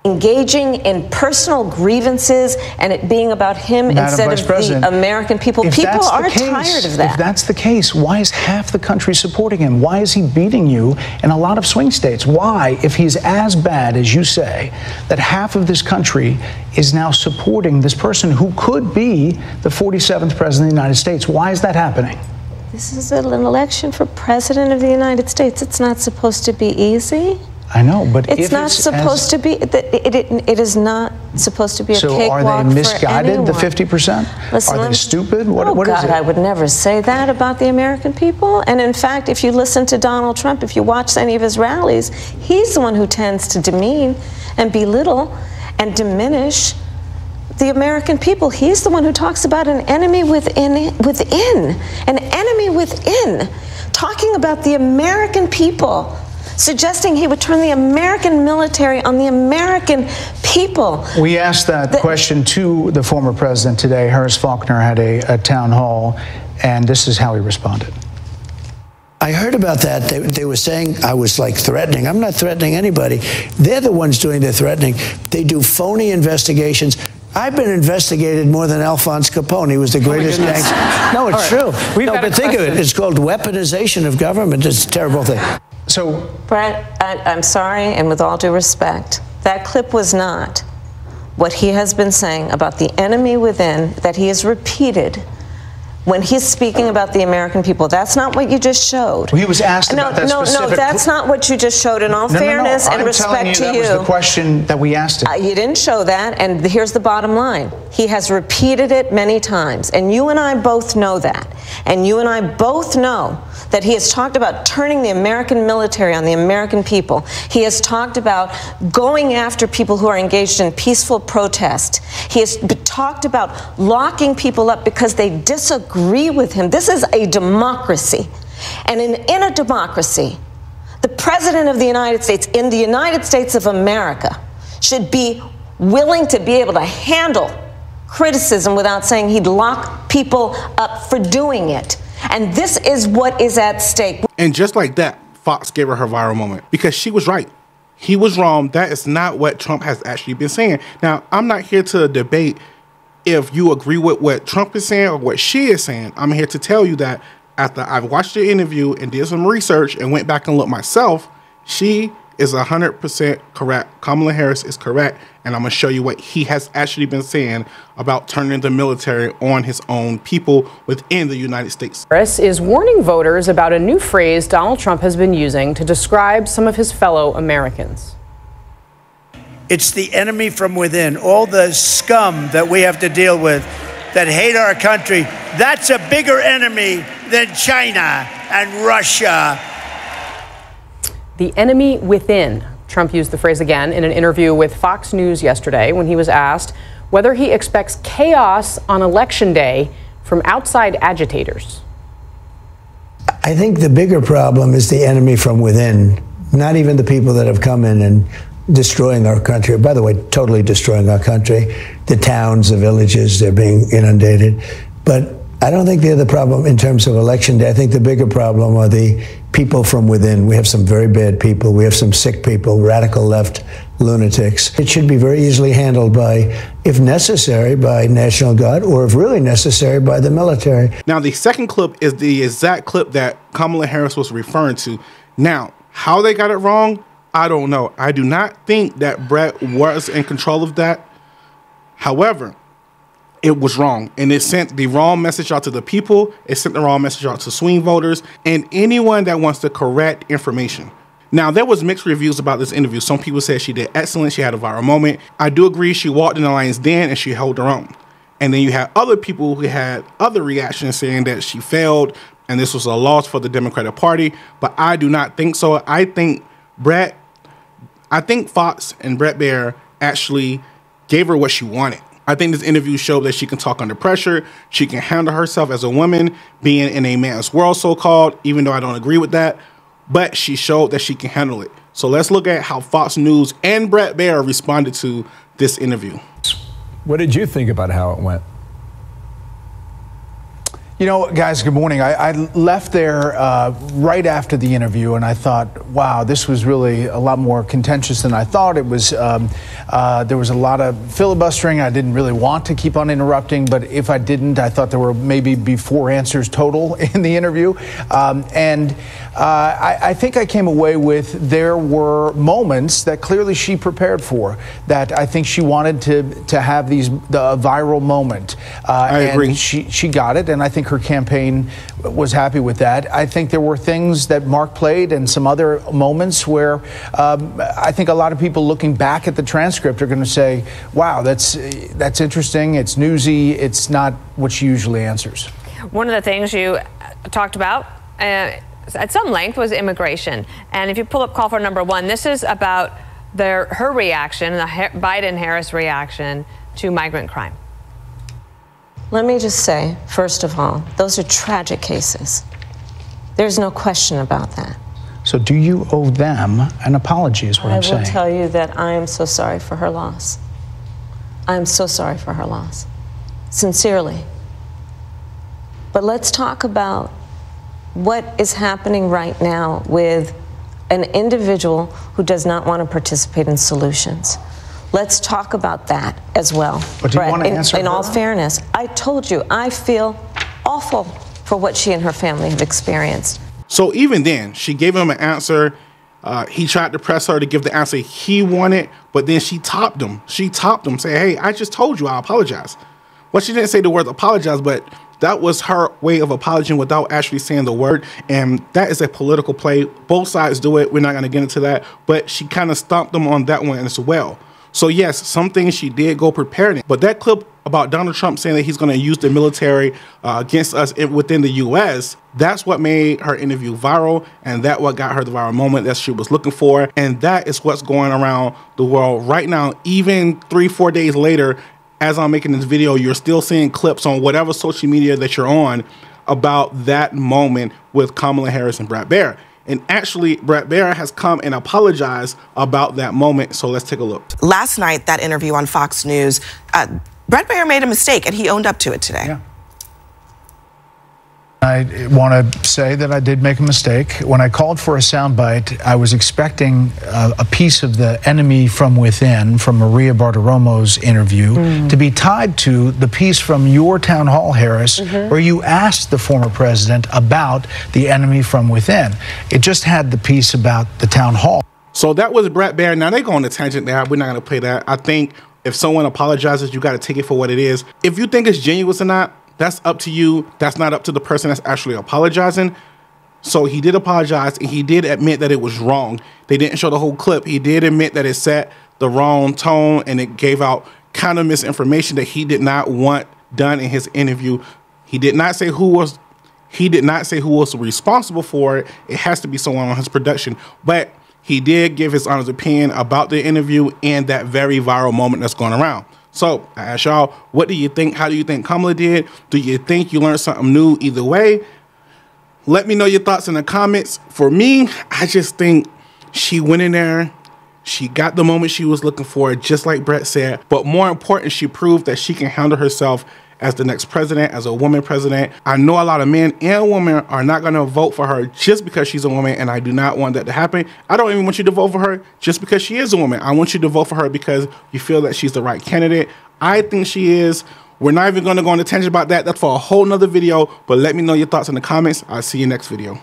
engaging in personal grievances and it being about him instead of the American people. People are tired of that. If that's the case, why is half the country supporting him? Why is he beating you in a lot of swing states? Why, if he's as bad as you say, that half of this country is now supporting this person who could be the 47th president of the United States? Why is that happening? This is an election for president of the United States. It's not supposed to be easy. I know, but it's not supposed to be. It is not supposed to be a cakewalk for anyone. So are they misguided, the 50%? Listen, are they stupid? What is it? I would never say that about the American people. And in fact, if you listen to Donald Trump, if you watch any of his rallies, he's the one who tends to demean and belittle and diminish the American people. He's the one who talks about an enemy within, an enemy within, talking about the American people, suggesting he would turn the American military on the American people. We asked that question to the former president today. Harris Faulkner had a town hall, and this is how he responded. I heard about that. They were saying I was like threatening. I'm not threatening anybody. They're the ones doing the threatening. They do phony investigations. I've been investigated more than Alphonse Capone. He was the greatest gangster. No, it's true. No, but think of it. It's called weaponization of government. It's a terrible thing. So, Bret, I'm sorry, and with all due respect, that clip was not what he has been saying about the enemy within that he has repeated when he's speaking about the American people. That's not what you just showed. Well, he was asked about that specific... No, that's not what you just showed. In all fairness and respect to you... That was the question that we asked him. You didn't show that, and here's the bottom line. He has repeated it many times, and you and I both know that. And you and I both know that he has talked about turning the American military on the American people. He has talked about going after people who are engaged in peaceful protest. He has talked about locking people up because they disagree with him. This is a democracy. And in a democracy, the President of the United States, in the United States of America, should be willing to be able to handle criticism without saying he'd lock people up for doing it. And this is what is at stake. And just like that, Fox gave her viral moment because she was right. He was wrong. That is not what Trump has actually been saying. Now, I'm not here to debate if you agree with what Trump is saying or what she is saying. I'm here to tell you that after I've watched the interview and did some research and went back and looked myself, she is 100% correct. Kamala Harris is correct. And I'm going to show you what he has actually been saying about turning the military on his own people within the United States. Harris is warning voters about a new phrase Donald Trump has been using to describe some of his fellow Americans. It's the enemy from within, all the scum that we have to deal with that hate our country. That's a bigger enemy than China and Russia. The enemy within. Trump used the phrase again in an interview with Fox News yesterday when he was asked whether he expects chaos on Election Day from outside agitators. I think the bigger problem is the enemy from within, not even the people that have come in and destroying our country. By the way, totally destroying our country. The towns, the villages, they're being inundated. But I don't think they're the problem in terms of Election Day. I think the bigger problem are the people from within. We have some very bad people. We have some sick people, radical left lunatics. It should be very easily handled by, if necessary, by National Guard, or if really necessary, by the military. Now, the second clip is the exact clip that Kamala Harris was referring to. Now, how they got it wrong, I don't know. I do not think that Bret was in control of that. However, it was wrong, and it sent the wrong message out to the people. It sent the wrong message out to swing voters and anyone that wants the correct information. Now, there was mixed reviews about this interview. Some people said she did excellent. She had a viral moment. I do agree she walked in the lion's den and she held her own. And then you had other people who had other reactions saying that she failed and this was a loss for the Democratic Party. But I do not think so. I think Fox and Bret Baier actually gave her what she wanted. I think this interview showed that she can talk under pressure. She can handle herself as a woman, being in a man's world, so-called, even though I don't agree with that. But she showed that she can handle it. So let's look at how Fox News and Bret Baier responded to this interview. What did you think about how it went? You know, guys, good morning. I left there right after the interview, and I thought, wow, this was really a lot more contentious than I thought. It was, there was a lot of filibustering. I didn't really want to keep on interrupting, but if I didn't, I thought there were maybe be 4 answers total in the interview. I think I came away with there were moments that clearly she prepared for, that I think she wanted to have the viral moment. I agree. And she got it, and I think her campaign was happy with that. I think there were things that Mark played and some other moments where I think a lot of people looking back at the transcript are going to say, wow, that's interesting, it's newsy, it's not what she usually answers. One of the things you talked about at some length was immigration. And if you pull up call for number 1, this is about her reaction, the Biden-Harris reaction to migrant crime. Let me just say, first of all, those are tragic cases. There's no question about that. So do you owe them an apology is what I'm saying? I will tell you that I am so sorry for her loss. I am so sorry for her loss. Sincerely. But let's talk about what is happening right now with an individual who does not want to participate in solutions. Let's talk about that as well. But do you want to answer in all fairness, I told you, I feel awful for what she and her family have experienced. So even then, she gave him an answer. He tried to press her to give the answer he wanted, but then she topped him. She topped him, saying, hey, I just told you I apologize. Well, she didn't say the word apologize, but that was her way of apologizing without actually saying the word. And that is a political play. Both sides do it. We're not going to get into that. But she kind of stomped them on that one as well. So yes, some things she did go prepared in. But that clip about Donald Trump saying that he's going to use the military against us within the U.S., that's what made her interview viral, and that what got her the viral moment that she was looking for. And that is what's going around the world right now. Even 3-4 days later, as I'm making this video, you're still seeing clips on whatever social media that you're on about that moment with Kamala Harris and Bret Baier. And actually, Bret Baier has come and apologized about that moment. So let's take a look. Last night, that interview on Fox News, Bret Baier made a mistake, and he owned up to it today. Yeah. I want to say that I did make a mistake. When I called for a soundbite, I was expecting a piece of the enemy from within, from Maria Bartiromo's interview, to be tied to the piece from your town hall, Harris, where you asked the former president about the enemy from within. It just had the piece about the town hall. So that was Bret Baier. Now, they go on a tangent there. We're not going to play that. I think if someone apologizes, you got to take it for what it is. If you think it's genuine or not, that's up to you. That's not up to the person that's actually apologizing. So he did apologize, and he did admit that it was wrong. They didn't show the whole clip. He did admit that it set the wrong tone, and it gave out kind of misinformation that he did not want done in his interview. He did not say who was responsible for it. It has to be someone on his production. But he did give his honest opinion about the interview and that very viral moment that's going around. So I ask y'all, what do you think? How do you think Kamala did? Do you think you learned something new either way? Let me know your thoughts in the comments. For me, I just think she went in there. She got the moment she was looking for, just like Bret said. But more important, she proved that she can handle herself as the next president, as a woman president. I know a lot of men and women are not going to vote for her just because she's a woman, and I do not want that to happen. I don't even want you to vote for her just because she is a woman. I want you to vote for her because you feel that she's the right candidate. I think she is. We're not even going to go on a tangent about that. That's for a whole nother video, but let me know your thoughts in the comments. I'll see you next video.